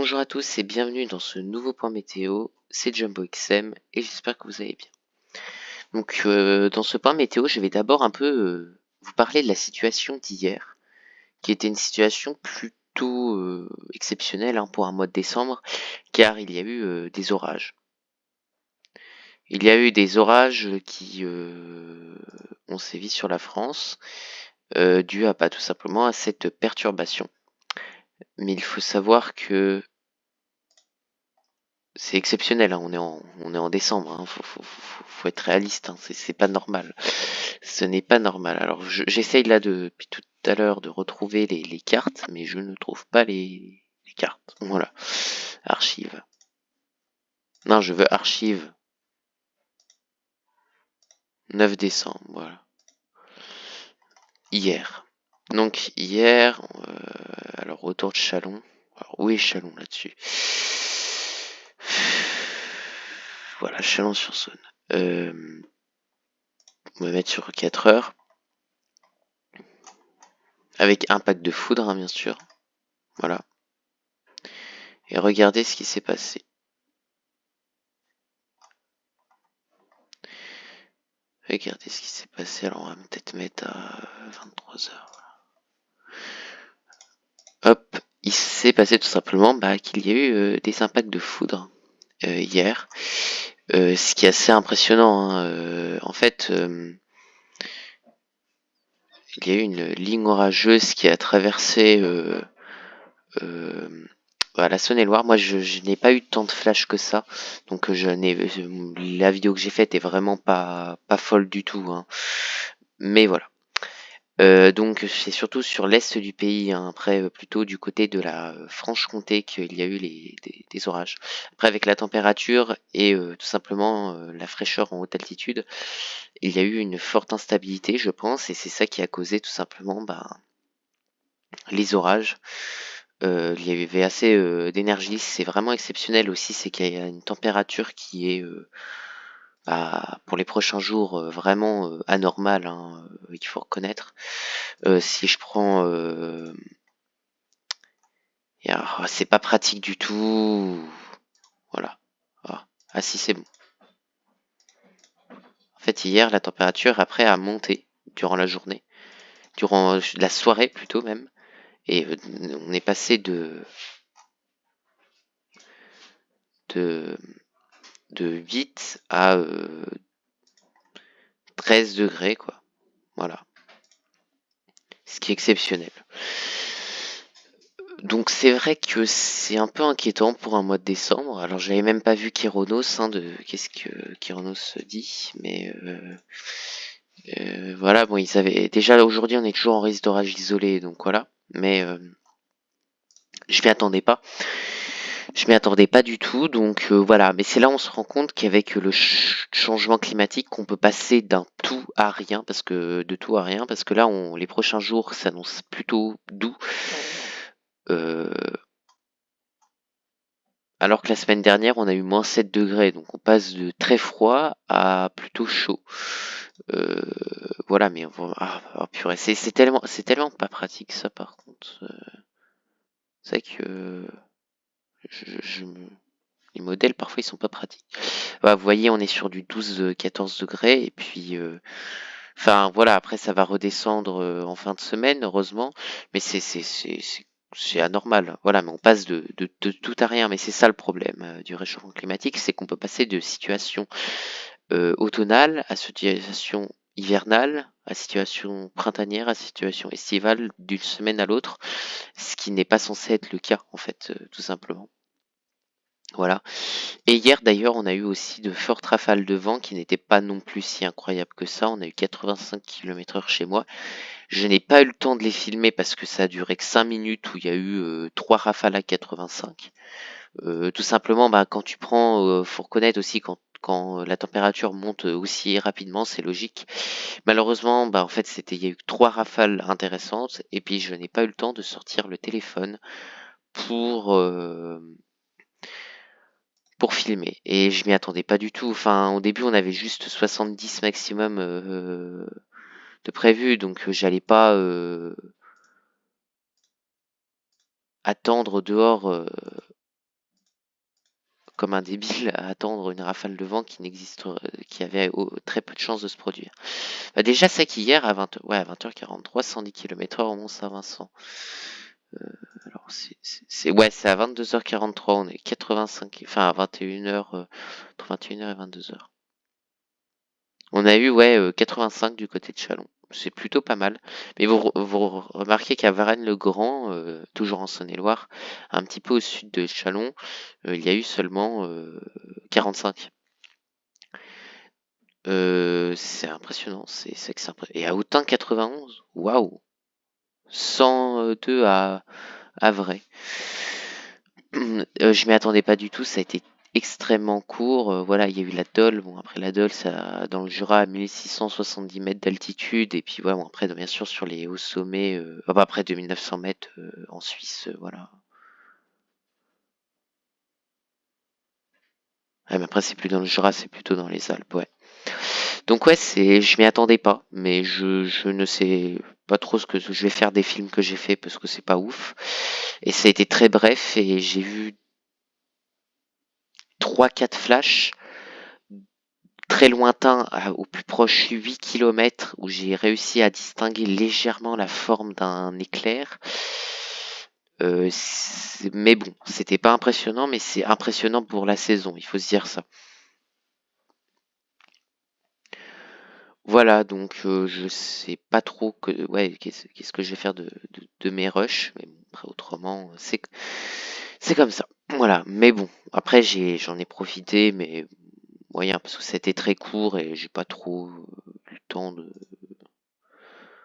Bonjour à tous et bienvenue dans ce nouveau point météo, c'est Jumbo XM et j'espère que vous allez bien. Donc dans ce point météo, je vais d'abord un peu vous parler de la situation d'hier, qui était une situation plutôt exceptionnelle pour un mois de décembre, car il y a eu des orages. Il y a eu des orages qui ont sévi sur la France, dû à tout simplement à cette perturbation. Mais il faut savoir que c'est exceptionnel, on est en décembre, faut être réaliste, c'est pas normal. Ce n'est pas normal. Alors j'essaye là depuis tout à l'heure de retrouver les cartes, mais je ne trouve pas les cartes. Voilà. Archive. Non, je veux archive. 9 décembre, voilà. Hier. Donc hier, alors autour de Chalon. Alors où est Chalon là-dessus? Voilà, Chalon-sur-Saône. On va mettre sur 4 heures. Avec impact de foudre, bien sûr. Voilà. Et regardez ce qui s'est passé. Regardez ce qui s'est passé. Alors on va peut-être mettre à 23 heures. Hop. Il s'est passé tout simplement qu'il y a eu des impacts de foudre hier. Ce qui est assez impressionnant. En fait, il y a eu une ligne orageuse qui a traversé la Saône-et-Loire. Moi, je n'ai pas eu tant de flash que ça, donc la vidéo que j'ai faite est vraiment pas folle du tout. Mais voilà. Donc c'est surtout sur l'est du pays, après plutôt du côté de la Franche-Comté qu'il y a eu des orages. Après avec la température et tout simplement la fraîcheur en haute altitude, il y a eu une forte instabilité je pense, et c'est ça qui a causé tout simplement les orages. Il y avait assez d'énergie, c'est vraiment exceptionnel aussi, c'est qu'il y a une température qui est pour les prochains jours vraiment anormale, qu'il faut reconnaître. Si je prends c'est pas pratique du tout. Voilà. Ah si, c'est bon. En fait hier la température après a monté durant la journée, durant la soirée plutôt même, et on est passé de 8 à 13 degrés quoi. Voilà. Ce qui est exceptionnel. Donc c'est vrai que c'est un peu inquiétant pour un mois de décembre. Alors j'avais même pas vu Kyronos, de qu'est-ce que Kyronos dit, mais voilà, bon, ils avaient déjà aujourd'hui on est toujours en risque d'orage isolé, donc voilà. Mais je m'y attendais pas. Je m'y attendais pas du tout, donc voilà. Mais c'est là où on se rend compte qu'avec le changement climatique, qu'on peut passer d'un tout à rien, parce que là, les prochains jours s'annoncent plutôt doux. Alors que la semaine dernière, on a eu moins 7 degrés, donc on passe de très froid à plutôt chaud. Voilà, mais purée, c'est tellement pas pratique ça par contre. C'est vrai que les modèles parfois ils sont pas pratiques. Vous voyez, on est sur du 12-14 degrés, et puis voilà, après ça va redescendre en fin de semaine, heureusement, mais c'est anormal. Voilà, mais on passe de tout à rien, mais c'est ça le problème du réchauffement climatique, c'est qu'on peut passer de situation automnale à situation hivernale, à situation printanière, à situation estivale, d'une semaine à l'autre, ce qui n'est pas censé être le cas en fait, tout simplement. Voilà. Et hier d'ailleurs, on a eu aussi de fortes rafales de vent qui n'étaient pas non plus si incroyables que ça. On a eu 85 km/h chez moi. Je n'ai pas eu le temps de les filmer parce que ça a duré que 5 minutes, où il y a eu 3 rafales à 85. Tout simplement, quand tu prends, faut reconnaître aussi quand la température monte aussi rapidement, c'est logique. Malheureusement, en fait, il y a eu 3 rafales intéressantes, et puis je n'ai pas eu le temps de sortir le téléphone pour filmer, et je m'y attendais pas du tout. Enfin, au début, on avait juste 70 maximum de prévu, donc j'allais pas attendre dehors comme un débile à attendre une rafale de vent qui avait très peu de chances de se produire. Bah, déjà, c'est qu'hier, à 20h43, 110 km/h au Mont-Saint-Vincent. Alors, c'est à 22h43, on est 85, enfin à 21h, entre 21h et 22h. On a eu, 85 du côté de Châlons. C'est plutôt pas mal. Mais vous remarquez qu'à Varennes-le-Grand, toujours en Saône-et-Loire, un petit peu au sud de Châlons, il y a eu seulement 45. C'est impressionnant. Et à Autun, 91. Waouh! 102 à Vrai. Je m'y attendais pas du tout, ça a été extrêmement court. Voilà, il y a eu la Dole. Bon, après la Dole, ça, dans le Jura, à 1670 mètres d'altitude. Et puis, voilà, bon, après, bien sûr, sur les hauts sommets, après 2900 mètres en Suisse, voilà. Ouais, mais après, c'est plus dans le Jura, c'est plutôt dans les Alpes, ouais. Donc, ouais, je m'y attendais pas, mais je ne sais pas trop ce que je vais faire des films que j'ai fait parce que c'est pas ouf. Et ça a été très bref et j'ai vu 3-4 flashs très lointain, au plus proche 8 km, où j'ai réussi à distinguer légèrement la forme d'un éclair. Mais bon, c'était pas impressionnant, mais c'est impressionnant pour la saison, il faut se dire ça. Voilà, donc je sais pas trop qu'est-ce que je vais faire de mes rushs, mais bon, après autrement, c'est comme ça. Voilà, mais bon, après j'en ai profité, mais moyen, parce que c'était très court et j'ai pas trop eu le temps de.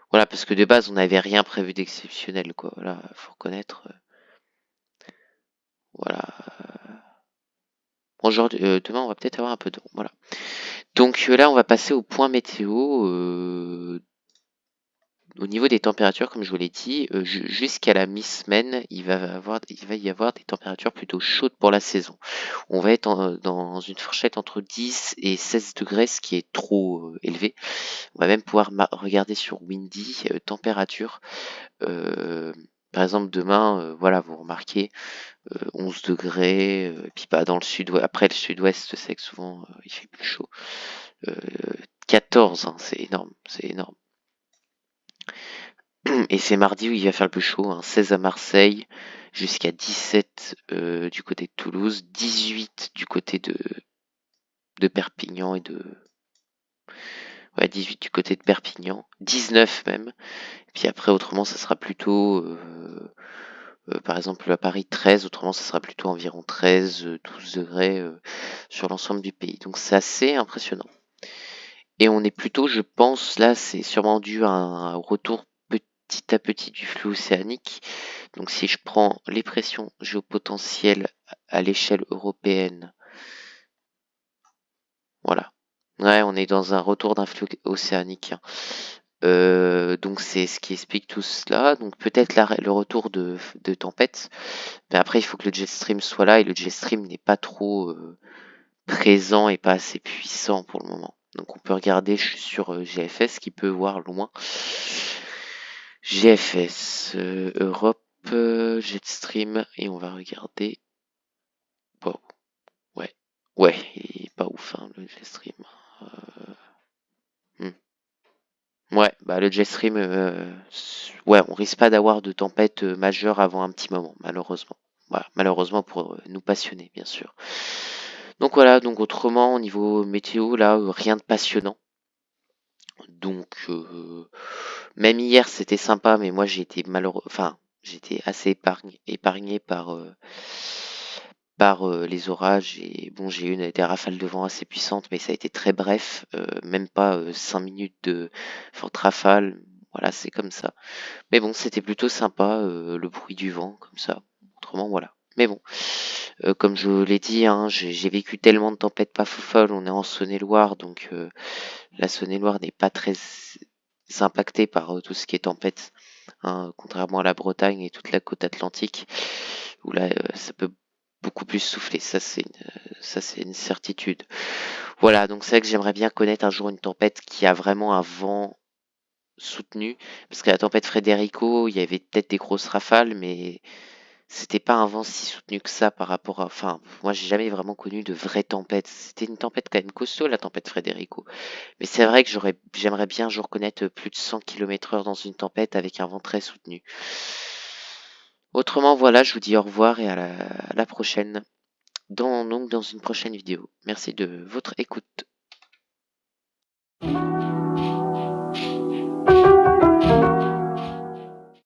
Voilà, parce que de base, on n'avait rien prévu d'exceptionnel, quoi. Voilà, faut reconnaître. Voilà. Aujourd'hui, demain, on va peut-être avoir un peu de. Voilà. Donc là, on va passer au point météo. Au niveau des températures, comme je vous l'ai dit, jusqu'à la mi-semaine, il va y avoir des températures plutôt chaudes pour la saison. On va être dans une fourchette entre 10 et 16 degrés, ce qui est trop élevé. On va même pouvoir regarder sur Windy, température. Euh, Par exemple, demain, voilà, vous remarquez 11 degrés, et puis dans le sud, après le sud-ouest, c'est que souvent il fait plus chaud. Euh, 14, hein, c'est énorme, c'est énorme. Et c'est mardi où il va faire le plus chaud, hein, 16 à Marseille, jusqu'à 17 du côté de Toulouse, 18 du côté de Perpignan et de. Ouais, 18 du côté de Perpignan, 19 même. Et puis après, autrement, ça sera plutôt. Par exemple, à Paris 13, autrement, ça sera plutôt environ 13, 12 degrés sur l'ensemble du pays. Donc c'est assez impressionnant. Et on est plutôt, je pense, là, c'est sûrement dû à un retour petit à petit du flux océanique. Donc si je prends les pressions géopotentielles à l'échelle européenne, voilà. Ouais, on est dans un retour d'un flux océanique, hein. Donc c'est ce qui explique tout cela. Donc peut-être le retour de tempête. Mais après, il faut que le jet stream soit là et le jet stream n'est pas trop présent et pas assez puissant pour le moment. Donc on peut regarder sur GFS qui peut voir loin. GFS Europe Jetstream et on va regarder. Bon, ouais, ouais, il est pas ouf hein, le Jetstream. Hmm. Ouais, bah le Jetstream, ouais, on risque pas d'avoir de tempête majeure avant un petit moment, malheureusement. Voilà, malheureusement pour nous passionnés, bien sûr. Donc voilà, donc autrement, au niveau météo, là, rien de passionnant. Donc, même hier, c'était sympa, mais moi, j'ai été malheureux, enfin, j'étais assez épargné par les orages. Et bon, j'ai eu des rafales de vent assez puissantes, mais ça a été très bref, même pas 5 minutes de forte rafale. Voilà, c'est comme ça. Mais bon, c'était plutôt sympa, le bruit du vent, comme ça. Autrement, voilà. Mais bon, comme je l'ai dit, hein, j'ai vécu tellement de tempêtes pas folles. On est en Saône-et-Loire, donc la Saône-et-Loire n'est pas très impactée par tout ce qui est tempête, hein, contrairement à la Bretagne et toute la côte atlantique, où là, ça peut beaucoup plus souffler. Ça, c'est une certitude. Voilà, donc c'est vrai que j'aimerais bien connaître un jour une tempête qui a vraiment un vent soutenu, parce que la tempête Federico, il y avait peut-être des grosses rafales, mais c'était pas un vent si soutenu que ça par rapport à... Enfin, moi, j'ai jamais vraiment connu de vraie tempête. C'était une tempête quand même costaud, la tempête Frederico. Mais c'est vrai que j'aimerais bien un jour connaître plus de 100 km/h dans une tempête avec un vent très soutenu. Autrement, voilà, je vous dis au revoir et à la prochaine. Donc, dans une prochaine vidéo. Merci de votre écoute.